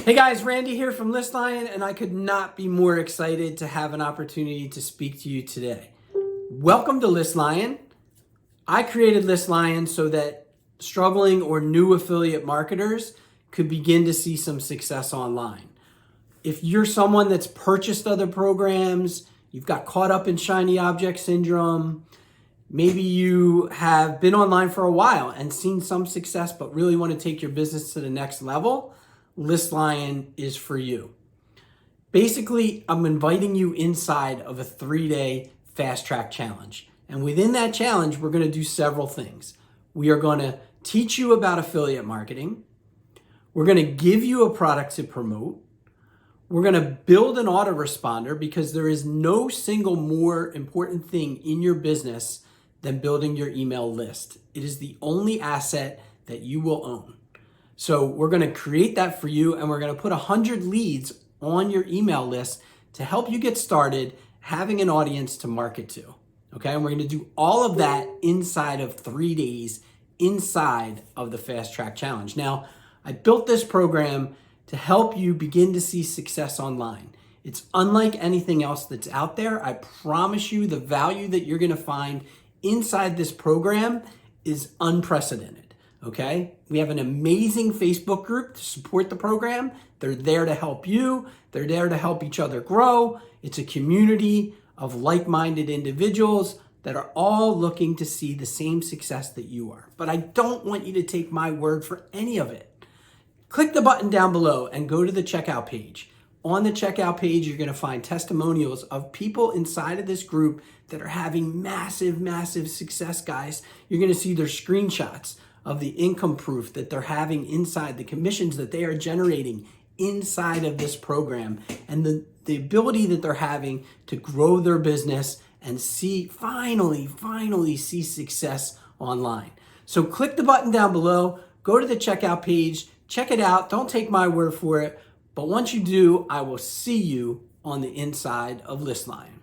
Hey guys, Randy here from List Lion, and I could not be more excited to have an opportunity to speak to you today. Welcome to List Lion. I created List Lion so that struggling or new affiliate marketers could begin to see some success online. If you're someone that's purchased other programs, you've got caught up in shiny object syndrome, maybe you have been online for a while and seen some success but really want to take your business to the next level, List Lion is for you. Basically, I'm inviting you inside of a 3-day fast track challenge. And within that challenge, we're going to do several things. We are going to teach you about affiliate marketing. We're going to give you a product to promote. We're going to build an autoresponder because there is no single more important thing in your business than building your email list. It is the only asset that you will own. So we're going to create that for you, and we're going to put 100 leads on your email list to help you get started having an audience to market to. Okay, and we're going to do all of that inside of 3 days inside of the Fast Track Challenge. Now, I built this program to help you begin to see success online. It's unlike anything else that's out there. I promise you the value that you're going to find inside this program is unprecedented. Okay, we have an amazing Facebook group to support the program. They're there to help you. They're there to help each other grow. It's a community of like-minded individuals that are all looking to see the same success that you are. But I don't want you to take my word for any of it. Click the button down below and go to the checkout page. On the checkout page, you're going to find testimonials of people inside of this group that are having massive, massive success, guys. You're going to see their screenshots of the income proof that they're having inside, the commissions that they are generating inside of this program, and the ability that they're having to grow their business and finally see success online. So click the button down below, go to the checkout page, check it out. Don't take my word for it. But once you do, I will see you on the inside of List Lion.